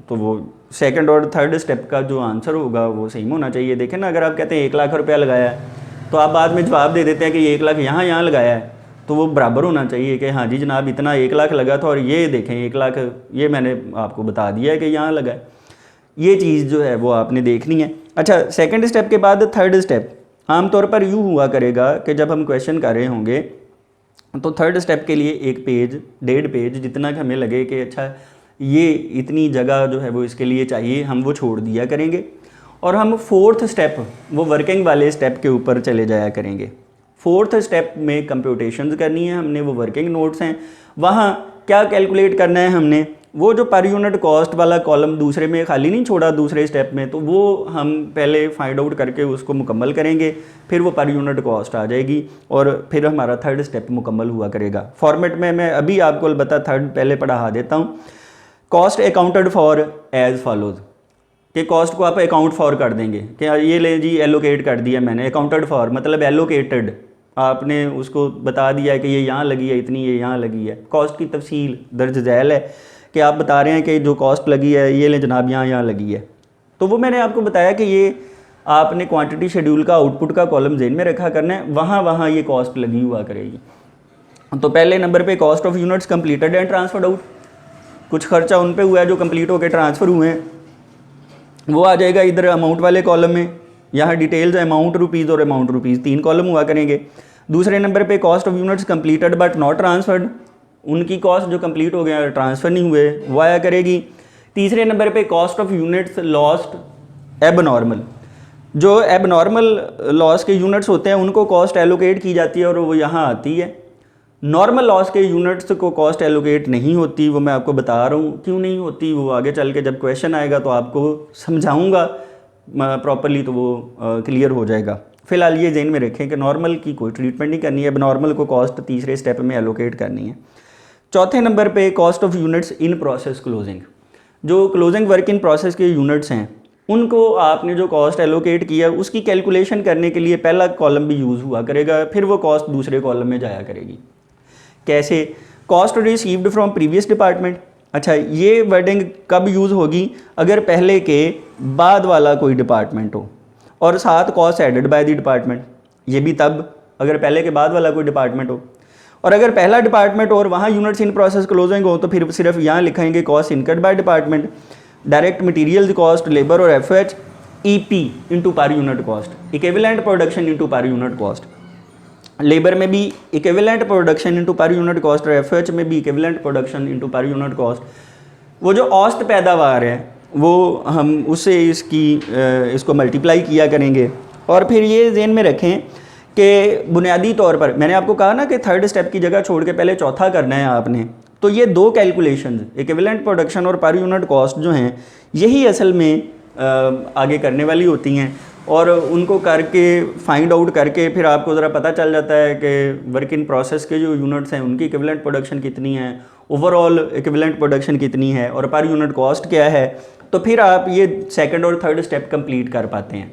तो वो सेकंड और थर्ड स्टेप का जो आंसर होगा वो सही होना चाहिए। देखें ना, अगर आप कहते हैं 1 लाख रुपया लगाया है तो आप बाद में जवाब दे देते हैं कि 1 लाख यहाँ लगाया है, तो वो बराबर होना चाहिए कि हाँ जी जनाब इतना 1 लाख लगा था और ये देखें 1 लाख ये मैंने आपको बता दिया है कि यहाँ लगा है। ये चीज़ जो है वो आपने देखनी है। अच्छा, सेकंड स्टेप के बाद थर्ड स्टेप आमतौर पर यूँ हुआ करेगा कि जब हम क्वेश्चन कर रहे होंगे तो थर्ड स्टेप के लिए 1 पेज 1.5 पेज जितना कि हमें लगे कि अच्छा ये इतनी जगह जो है वो इसके लिए चाहिए, हम वो छोड़ दिया करेंगे और हम फोर्थ स्टेप वो वर्किंग वाले स्टेप के ऊपर चले जाया करेंगे। फोर्थ स्टेप में कंप्यूटेशंस करनी है हमने, वो वर्किंग नोट्स हैं, वहाँ क्या कैलकुलेट करना है हमने, वो जो पर यूनिट कॉस्ट वाला कॉलम दूसरे में खाली नहीं छोड़ा दूसरे स्टेप में, तो वो हम पहले फाइंड आउट करके उसको मुकम्मल करेंगे, फिर वो पर यूनिट कॉस्ट आ जाएगी और फिर हमारा थर्ड स्टेप मुकम्मल हुआ करेगा। फॉर्मेट में मैं अभी आपको अलबत्ता थर्ड पहले पढ़ा देता हूँ। Cost accounted for as follows, कि कॉस्ट को आप अकाउंट फॉर कर देंगे कि ये ले जी एलोकेट कर दिया मैंने, अकाउंटेड फॉर मतलब एलोकेटेड, आपने उसको बता दिया कि ये यहाँ लगी है इतनी, ये यहाँ लगी है। कॉस्ट की तफसील दर्ज झैल है कि आप बता रहे हैं कि जो कॉस्ट लगी है ये ले जनाब यहाँ लगी है। तो वो मैंने आपको बताया कि ये आपने क्वांटिटी शेड्यूल का आउटपुट का कॉलम जेन में रखा करना है, वहाँ ये कॉस्ट लगी हुआ करेगी। तो पहले नंबर पे cost of units completed and transferred out, कुछ खर्चा उन पे हुआ है जो कंप्लीट होकर ट्रांसफ़र हुए हैं, वो आ जाएगा इधर अमाउंट वाले कॉलम में। यहाँ डिटेल्स अमाउंट रुपीज़ और अमाउंट रुपीज़ 3 कॉलम हुआ करेंगे। दूसरे नंबर पे cost of units completed but not transferred, उनकी कॉस्ट जो कंप्लीट हो गए ट्रांसफ़र नहीं हुए वो आया करेगी। तीसरे नंबर पे cost of units lost abnormal, जो एबनॉर्मल लॉस के यूनिट्स होते हैं उनको कॉस्ट एलोकेट की जाती है और वो यहाँ आती है। नॉर्मल लॉस के यूनिट्स को कॉस्ट एलोकेट नहीं होती, वो मैं आपको बता रहा हूँ क्यों नहीं होती, वो आगे चल के जब क्वेश्चन आएगा तो आपको समझाऊंगा प्रॉपरली, तो वो क्लियर हो जाएगा। फिलहाल ये जेन में रखें कि नॉर्मल की कोई ट्रीटमेंट नहीं करनी है, अब नॉर्मल को कॉस्ट तीसरे स्टेप में एलोकेट करनी है। चौथे नंबर पे cost of units in process closing, जो क्लोजिंग वर्क इन प्रोसेस के यूनिट्स हैं उनको आपने जो कॉस्ट एलोकेट किया उसकी कैलकुलेशन करने के लिए पहला कॉलम भी यूज़ हुआ करेगा, फिर वो कॉस्ट दूसरे कॉलम में जाया करेगी। कैसे? Cost received from previous department. अच्छा, ये वर्डिंग कब यूज़ होगी? अगर पहले के बाद वाला कोई डिपार्टमेंट हो और साथ cost added by the department, ये भी तब अगर पहले के बाद वाला कोई डिपार्टमेंट हो। और अगर पहला डिपार्टमेंट और वहाँ यूनिट्स इन प्रोसेस क्लोजिंग हो तो फिर सिर्फ यहाँ लिखेंगे cost incurred by department, direct material cost, labour और F H, E P into per unit cost, equivalent production into per unit cost. Labour में भी equivalent production into per unit cost और एफएच में भी equivalent production into per unit cost. वो जो औसत पैदावार है वो हम उससे इसको मल्टीप्लाई किया करेंगे। और फिर ये ज़हन में रखें कि बुनियादी तौर पर मैंने आपको कहा ना कि थर्ड स्टेप की जगह छोड़ के पहले चौथा करना है आपने, तो ये 2 कैलकुलेशन इक्विवेलेंट प्रोडक्शन और पर यूनिट कॉस्ट जो हैं यही असल में आगे करने वाली होती हैं, और उनको करके फाइंड आउट करके फिर आपको ज़रा पता चल जाता है कि वर्क इन प्रोसेस के जो यूनिट्स हैं उनकी इक्विवेलेंट प्रोडक्शन कितनी है, ओवरऑल इक्विवेलेंट प्रोडक्शन कितनी है और पर यूनिट कॉस्ट क्या है। तो फिर आप ये सेकंड और थर्ड स्टेप कंप्लीट कर पाते हैं।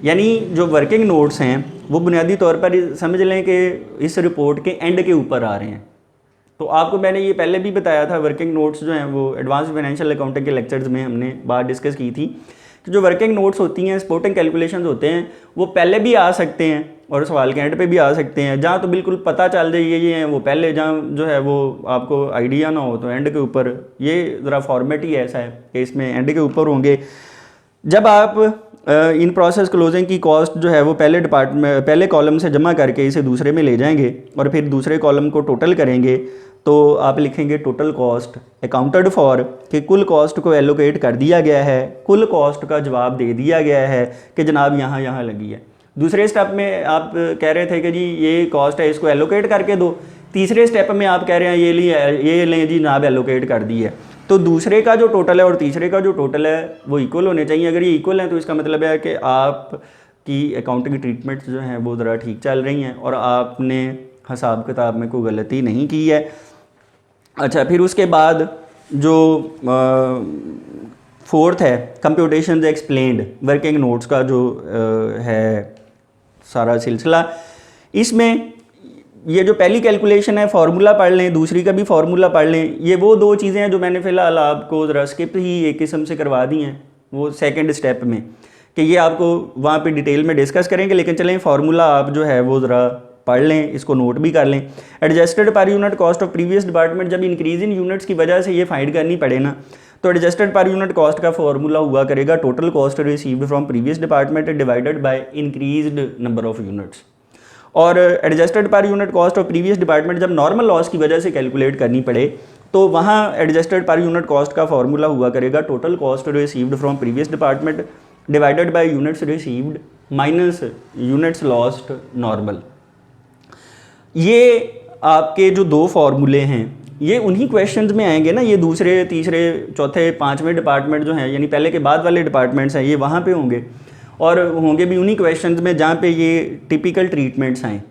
यानी जो वर्किंग नोट्स हैं वो बुनियादी तौर पर समझ लें कि इस रिपोर्ट के एंड के ऊपर आ रहे हैं। तो आपको मैंने ये पहले भी बताया था, वर्किंग नोट्स जो हैं वो एडवांस फाइनेंशियल अकाउंटिंग के लेक्चर्स में हमने बात डिस्कस की थी कि जो वर्किंग नोट्स होती हैं, सपोर्टिंग कैलकुलेशंस होते हैं, वो पहले भी आ सकते हैं और सवाल के एंड पे भी आ सकते हैं। जहाँ तो बिल्कुल पता चल जाए ये हैं वो पहले, जहाँ जो है वो आपको आइडिया ना हो तो एंड के ऊपर। ये ज़रा फॉर्मेट ही ऐसा है कि इसमें एंड के ऊपर होंगे। जब आप इन प्रोसेस क्लोजिंग की कॉस्ट जो है वो पहले कॉलम से जमा करके इसे दूसरे में ले जाएंगे और फिर दूसरे कॉलम को टोटल करेंगे, तो आप लिखेंगे टोटल कॉस्ट अकाउंटेड फॉर, कि कुल कॉस्ट को एलोकेट कर दिया गया है, कुल कॉस्ट का जवाब दे दिया गया है कि जनाब यहाँ लगी है। दूसरे स्टेप में आप कह रहे थे कि जी ये कॉस्ट है इसको एलोकेट करके दो, तीसरे स्टेप में आप कह रहे हैं ये लें जी जनाब एलोकेट कर दी है। तो दूसरे का जो टोटल है और तीसरे का जो टोटल है वो इक्वल होने चाहिए। अगर ये इक्वल हैं तो इसका मतलब है कि आपकी अकाउंटिंग ट्रीटमेंट जो हैं वो ज़रा ठीक चल रही हैं और आपने हिसाब किताब में कोई गलती नहीं की है। अच्छा, फिर उसके बाद जो फोर्थ है कंप्यूटेशन एक्सप्लेन्ड वर्किंग नोट्स का जो है सारा सिलसिला, इसमें ये जो पहली कैलकुलेशन है फार्मूला पढ़ लें, दूसरी का भी फार्मूला पढ़ लें। ये वो दो चीज़ें हैं जो मैंने फ़िलहाल आपको ज़रा स्किप ही एक किस्म से करवा दी हैं वो सेकंड स्टेप में, कि ये आपको वहाँ पे डिटेल में डिस्कस करेंगे। लेकिन चलें फार्मूला आप जो है वो ज़रा पढ़ लें, इसको नोट भी कर लें। Adjusted per unit cost of previous department, जब इंक्रीज इन यूनिट्स की वजह से ये फाइंड करनी पड़े ना, तो एडजस्टेड पर यूनिट कॉस्ट का फार्मूला हुआ करेगा total cost received from previous department divided by increased number of units. और adjusted per unit cost of previous department जब नॉर्मल लॉस की वजह से कैलकुलेट करनी पड़े, तो वहाँ एडजस्टेड पर यूनिट कॉस्ट का फार्मूला हुआ करेगा total cost received from previous department divided by units received minus units lost normal. ये आपके जो दो फार्मूले हैं ये उन्हीं क्वेश्चंस में आएंगे ना, ये दूसरे तीसरे चौथे पाँचवें डिपार्टमेंट जो हैं यानी पहले के बाद वाले डिपार्टमेंट्स हैं ये वहाँ पे होंगे, और होंगे भी उन्हीं क्वेश्चंस में जहाँ पे ये टिपिकल ट्रीटमेंट्स आएँ।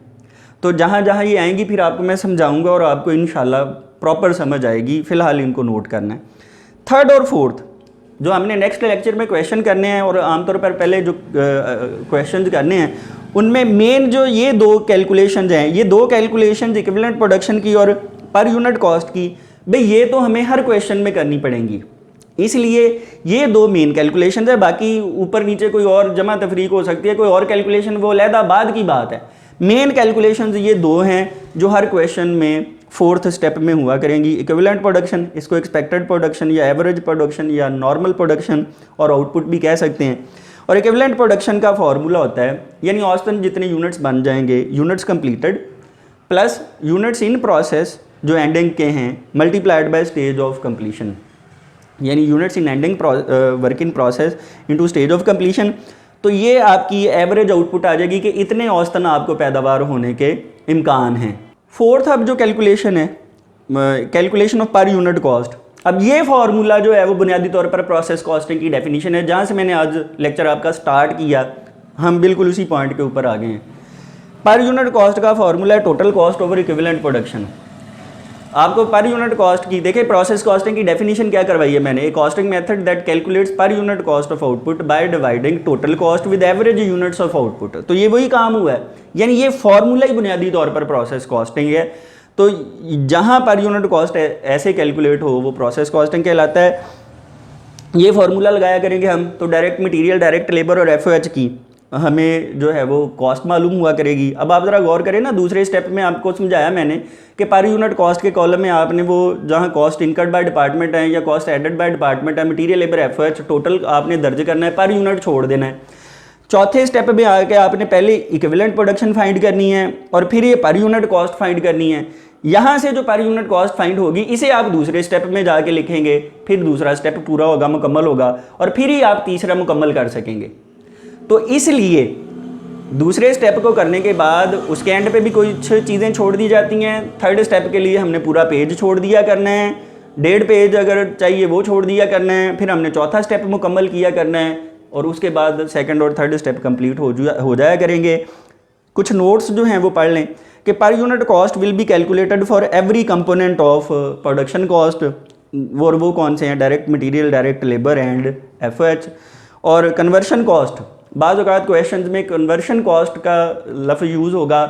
तो जहाँ जहाँ ये आएंगी फिर आपको मैं समझाऊंगा और आपको इंशाल्लाह प्रॉपर समझ आएगी। फ़िलहाल इनको नोट करना है। थर्ड और फोर्थ जो हमने नेक्स्ट लेक्चर में क्वेश्चन करने हैं और आमतौर पर पहले जो क्वेश्चन करने हैं उनमें मेन जो ये दो कैलकुलेशंस हैं, ये दो कैलकुलेशंस इक्विवेलेंट प्रोडक्शन की और पर यूनिट कॉस्ट की, भाई ये तो हमें हर क्वेश्चन में करनी पड़ेंगी, इसलिए ये दो मेन कैलकुलेशन है। बाकी ऊपर नीचे कोई और जमा तफरीक हो सकती है, कोई और कैलकुलेशन वो अलहदा बाद की बात है। मेन कैलकुलेशंस ये दो हैं जो हर क्वेश्चन में फोर्थ स्टेप में हुआ करेंगी। इक्विवेलेंट प्रोडक्शन, इसको एक्सपेक्टेड प्रोडक्शन या एवरेज प्रोडक्शन या नॉर्मल प्रोडक्शन और आउटपुट भी कह सकते हैं। और इक्विवेलेंट प्रोडक्शन का फॉर्मूला होता है यानी औसतन जितने यूनिट्स बन जाएंगे, units completed plus units in process जो एंडिंग के हैं multiplied by stage of completion, यानी units in ending work in process into stage of completion. तो ये आपकी एवरेज आउटपुट आ जाएगी कि इतने औसतन आपको पैदावार होने के इम्कान हैं। फोर्थ अब जो कैलकुलेशन है कैलकुलेशन ऑफ पर यूनिट कॉस्ट। अब ये फार्मूला जो है वो बुनियादी तौर पर प्रोसेस कॉस्टिंग की डेफिनेशन है। जहाँ से मैंने आज लेक्चर आपका स्टार्ट किया हम बिल्कुल उसी पॉइंट के ऊपर आ गए हैं। पर यूनिट कॉस्ट का फार्मूला है total cost over equivalent production. आपको पर यूनिट कॉस्ट की देखिए प्रोसेस कॉस्टिंग की डेफिनेशन क्या करवाई है मैंने, एक कॉस्टिंग मेथड दैट कैलकुलेट्स पर unit cost of output by dividing total cost with average units of output. तो ये वही काम हुआ है, यानी ये फार्मूला ही बुनियादी तौर पर प्रोसेस कॉस्टिंग है। तो जहाँ पर यूनिट कॉस्ट ऐसे कैलकुलेट हो वो प्रोसेस कॉस्टिंग कहलाता है। ये फार्मूला लगाया करेंगे हम तो डायरेक्ट मटेरियल, डायरेक्ट लेबर और एफओएच की हमें जो है वो कॉस्ट मालूम हुआ करेगी। अब आप ज़रा गौर करें ना, दूसरे स्टेप में आपको समझाया मैंने कि पर यूनिट कॉस्ट के कॉलम में आपने वो जहाँ कॉस्ट इनकर्ड बाय डिपार्टमेंट है या कॉस्ट एडेड बाय डिपार्टमेंट है, मटेरियल लेबर एफओएच टोटल आपने दर्ज करना है, पर यूनिट छोड़ देना है। चौथे स्टेप में आके आपने पहले इक्विवेलेंट प्रोडक्शन फाइंड करनी है और फिर ये पर यूनिट कॉस्ट फाइंड करनी है। यहाँ से जो पर यूनिट कॉस्ट फाइंड होगी इसे आप दूसरे स्टेप में जाके लिखेंगे, फिर दूसरा स्टेप पूरा होगा, मुकम्मल होगा और फिर ही आप तीसरा मुकम्मल कर सकेंगे। तो इसलिए दूसरे स्टेप को करने के बाद उसके एंड पे भी कुछ चीज़ें छोड़ दी जाती हैं। थर्ड स्टेप के लिए हमने पूरा पेज छोड़ दिया करना है, 1.5 पेज अगर चाहिए वो छोड़ दिया करना है, फिर हमने चौथा स्टेप मुकम्मल किया करना है और उसके बाद सेकंड और थर्ड स्टेप कंप्लीट हो जाया करेंगे। कुछ नोट्स जो हैं वो पढ़ लें कि पर unit cost will be calculated for every component of production cost. वो कौन से हैं? Direct material, direct labour and FOH. और कन्वर्शन कॉस्ट, बाज़ औक़ात क्वेश्चंस में कन्वर्शन कॉस्ट का लफ्ज़ यूज़ होगा।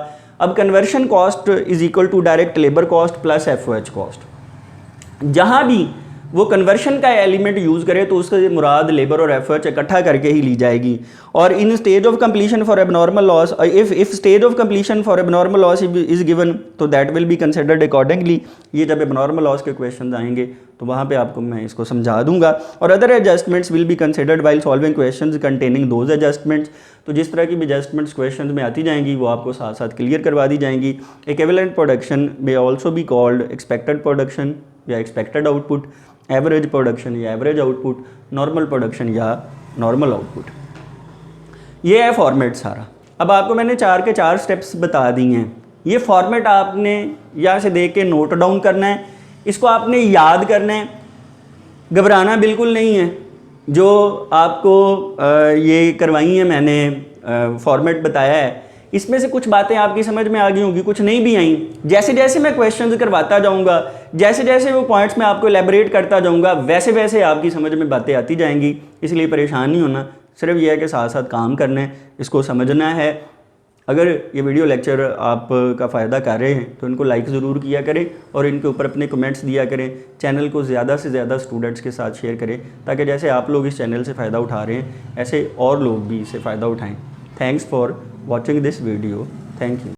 अब conversion cost is equal to direct labour cost plus FOH cost. जहाँ भी वो कन्वर्शन का एलिमेंट यूज़ करे तो उसका मुराद लेबर और एफर्ट इकट्ठा करके ही ली जाएगी। और in stage of completion for abnormal loss, if stage of completion for abnormal loss is given तो that will be considered accordingly. ये जब एबनॉर्मल लॉस के क्वेश्चन आएंगे तो वहाँ पे आपको मैं इसको समझा दूंगा। और other adjustments will be considered while solving questions containing those adjustments. तो जिस तरह की भी एडजस्टमेंट्स क्वेश्चन में आती जाएंगी वो आपको साथ साथ क्लियर करवा दी जाएंगी। Equivalent production may also be called expected production या एक्सपेक्टेड आउटपुट, एवरेज प्रोडक्शन या एवरेज आउटपुट, नॉर्मल प्रोडक्शन या नॉर्मल आउटपुट। ये है फॉर्मेट सारा। अब आपको मैंने 4 के 4 स्टेप्स बता दिए हैं। ये फॉर्मेट आपने यहाँ से देख के नोट डाउन करना है, इसको आपने याद करना है, घबराना बिल्कुल नहीं है। जो आपको ये करवाई है मैंने फॉर्मेट बताया है, इसमें से कुछ बातें आपकी समझ में आ गई होंगी, कुछ नहीं भी आई। जैसे जैसे मैं क्वेश्चंस करवाता जाऊंगा, जैसे जैसे वो पॉइंट्स मैं आपको एलेबोरेट करता जाऊंगा, वैसे वैसे आपकी समझ में बातें आती जाएंगी। इसलिए परेशान नहीं होना, सिर्फ यह है कि साथ साथ काम करना है, इसको समझना है। अगर ये वीडियो लेक्चर आपका फ़ायदा कर रहे हैं तो इनको लाइक ज़रूर किया करें और इनके ऊपर अपने कमेंट्स दिया करें। चैनल को ज़्यादा से ज़्यादा स्टूडेंट्स के साथ शेयर करें ताकि जैसे आप लोग इस चैनल से फ़ायदा उठा रहे हैं ऐसे और लोग भी इससे फ़ायदा उठाएं। Thanks for watching this video. Thank you.